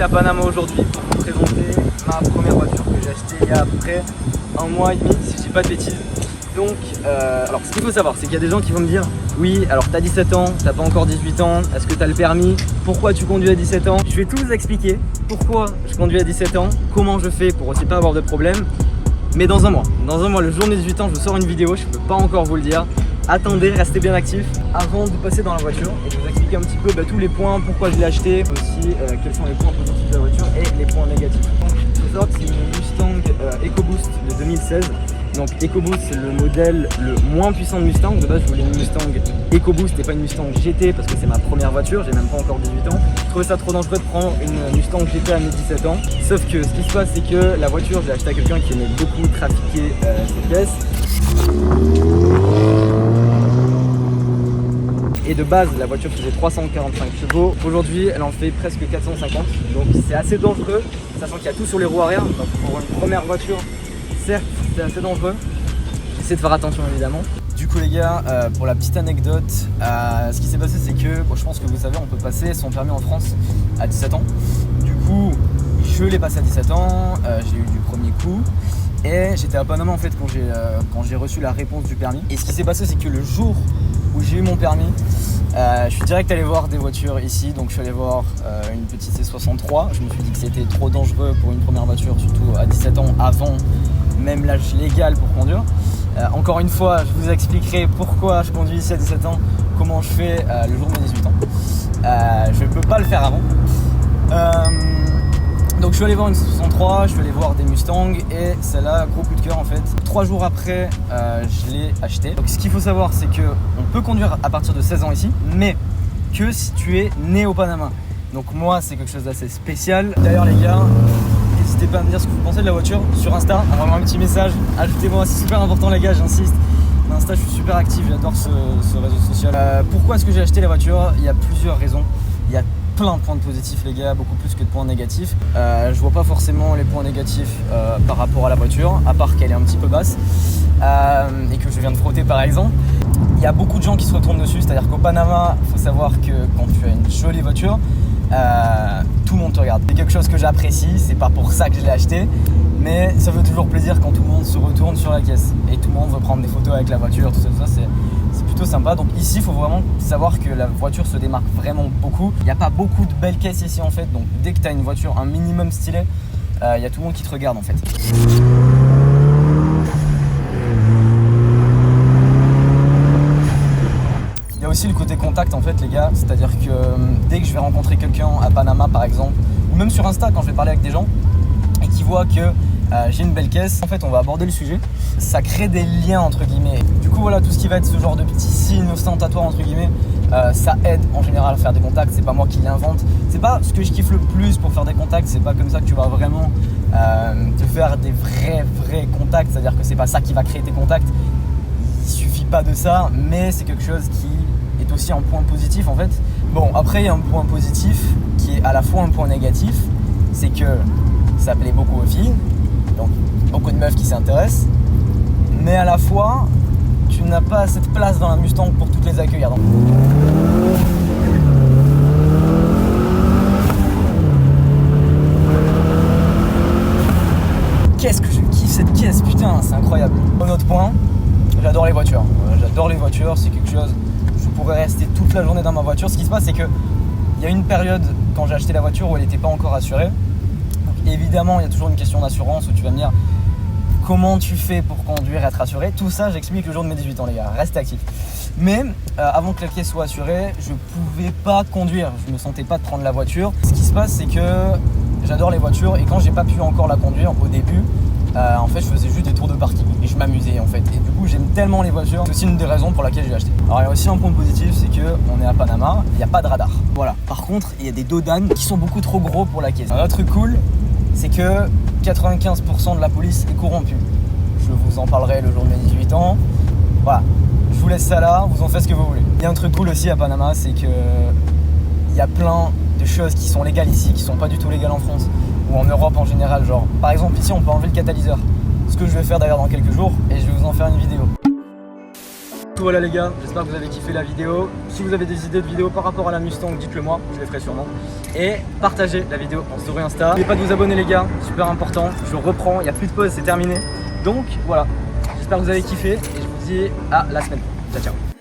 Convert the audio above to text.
à Panama aujourd'hui pour vous présenter ma première voiture que j'ai achetée il y a à peu près un mois et demi, si je dis pas de bêtises. Donc, alors ce qu'il faut savoir, c'est qu'il y a des gens qui vont me dire oui, alors t'as 17 ans, t'as pas encore 18 ans, est-ce que t'as le permis? Pourquoi tu conduis à 17 ans? Je vais tout vous expliquer pourquoi je conduis à 17 ans, comment je fais pour aussi pas avoir de problème. Mais dans un mois, le jour de mes 18 ans, je vous sors une vidéo, je peux pas encore vous le dire. Attendez, restez bien actifs avant de passer dans la voiture et de vous expliquer un petit peu tous les points, pourquoi je l'ai acheté, aussi quels sont les points positifs de la voiture et les points négatifs. Donc, il faut savoir que c'est une Mustang EcoBoost de 2016. Donc EcoBoost, c'est le modèle le moins puissant de Mustang. De base, je voulais une Mustang EcoBoost et pas une Mustang GT parce que c'est ma première voiture, j'ai même pas encore 18 ans. Je trouvais ça trop dangereux de prendre une Mustang GT à mes 17 ans. Sauf que ce qui se passe, c'est que la voiture, j'ai acheté à quelqu'un qui aimait beaucoup trafiquer ses pièces. Et de base, la voiture faisait 345 chevaux. Aujourd'hui, elle en fait presque 450. Donc c'est assez dangereux, sachant qu'il y a tout sur les roues arrière. Donc pour une première voiture, certes, c'est assez dangereux. J'essaie de faire attention évidemment. Du coup les gars, pour la petite anecdote, ce qui s'est passé c'est que, bon, je pense que vous savez, on peut passer son permis en France à 17 ans. Du coup, je l'ai passé à 17 ans, j'ai eu du premier coup. Et j'étais à Panama en fait quand j'ai reçu la réponse du permis. Et ce qui s'est passé c'est que le jour où j'ai eu mon permis, je suis direct allé voir des voitures ici. Donc je suis allé voir une petite C63. Je me suis dit que c'était trop dangereux pour une première voiture, surtout à 17 ans, avant même l'âge légal pour conduire. Encore une fois, je vous expliquerai pourquoi je conduis ici à 17 ans, comment je fais le jour de mes 18 ans. Je ne peux pas le faire avant. Donc je suis allé voir une 63, je suis allé voir des Mustangs et celle-là, gros coup de cœur en fait. 3 jours après, je l'ai acheté. Donc ce qu'il faut savoir, c'est qu'on peut conduire à partir de 16 ans ici, mais que si tu es né au Panama. Donc moi, c'est quelque chose d'assez spécial. D'ailleurs les gars, n'hésitez pas à me dire ce que vous pensez de la voiture sur Insta. Envoyez-moi un petit message, ajoutez-moi, c'est super important les gars, j'insiste. Insta, je suis super actif, j'adore ce réseau social. Pourquoi est-ce que j'ai acheté la voiture? Il y a plusieurs raisons. Il y a plein de points positifs les gars, beaucoup plus que de points négatifs. Je vois pas forcément les points négatifs par rapport à la voiture, à part qu'elle est un petit peu basse et que je viens de frotter par exemple. Il y a beaucoup de gens qui se retournent dessus, c'est-à-dire qu'au Panama, il faut savoir que quand tu as une jolie voiture, tout le monde te regarde. C'est quelque chose que j'apprécie, c'est pas pour ça que je l'ai acheté, mais ça fait toujours plaisir quand tout le monde se retourne sur la caisse et tout le monde veut prendre des photos avec la voiture, tout ça, c'est plutôt sympa. Donc ici, il faut vraiment savoir que la voiture se démarque vraiment beaucoup. Il n'y a pas beaucoup de belles caisses ici en fait, donc dès que tu as une voiture un minimum stylée, il y a tout le monde qui te regarde en fait. Il y a aussi le côté contact en fait les gars, c'est-à-dire que dès que je vais rencontrer quelqu'un à Panama par exemple, ou même sur Insta quand je vais parler avec des gens et qui voient que j'ai une belle caisse, en fait on va aborder le sujet, ça crée des liens entre guillemets. Du coup voilà, tout ce qui va être ce genre de petits signes ostentatoires entre guillemets, ça aide en général à faire des contacts. C'est pas moi qui l'invente, c'est pas ce que je kiffe le plus pour faire des contacts, c'est pas comme ça que tu vas vraiment te faire des vrais contacts, c'est à dire que c'est pas ça qui va créer tes contacts, il suffit pas de ça, mais c'est quelque chose qui est aussi un point positif en fait. Bon après il y a un point positif qui est à la fois un point négatif, c'est que ça plaît beaucoup aux filles, donc beaucoup de meufs qui s'intéressent, mais à la fois tu n'as pas assez de place dans la Mustang pour toutes les accueillir. Donc qu'est-ce que je kiffe cette caisse, putain, c'est incroyable. Un autre point, j'adore les voitures. J'adore les voitures, c'est quelque chose, je pourrais rester toute la journée dans ma voiture. Ce qui se passe, c'est que il y a une période quand j'ai acheté la voiture où elle n'était pas encore assurée. Donc évidemment, il y a toujours une question d'assurance où tu vas me dire comment tu fais pour conduire et être assuré. Tout ça, j'explique le jour de mes 18 ans les gars, restez actifs. Mais avant que la caisse soit assurée, je pouvais pas conduire, je me sentais pas de prendre la voiture. Ce qui se passe, c'est que j'adore les voitures et quand j'ai pas pu encore la conduire au début, en fait je faisais juste des tours de parking et je m'amusais en fait. Et du coup j'aime tellement les voitures, c'est aussi une des raisons pour laquelle j'ai acheté. Alors il y a aussi un point positif, c'est qu'on est à Panama, il n'y a pas de radar. Voilà. Par contre il y a des dodanes qui sont beaucoup trop gros pour la caisse. Un autre truc cool, c'est que 95% de la police est corrompue. Je vous en parlerai le jour de mes 18 ans. Voilà, je vous laisse ça là, vous en faites ce que vous voulez. Il y a un truc cool aussi à Panama, c'est que il y a plein de choses qui sont légales ici, qui sont pas du tout légales en France ou en Europe en général. Genre, par exemple ici on peut enlever le catalyseur, ce que je vais faire d'ailleurs dans quelques jours et je vais vous en faire une vidéo. Voilà les gars, j'espère que vous avez kiffé la vidéo. Si vous avez des idées de vidéos par rapport à la Mustang, dites-le moi, je les ferai sûrement. Et partagez la vidéo en story Insta. N'oubliez pas de vous abonner les gars, super important. Je reprends, il n'y a plus de pause, c'est terminé. Donc voilà, j'espère que vous avez kiffé et je vous dis à la semaine prochaine. Ciao ciao.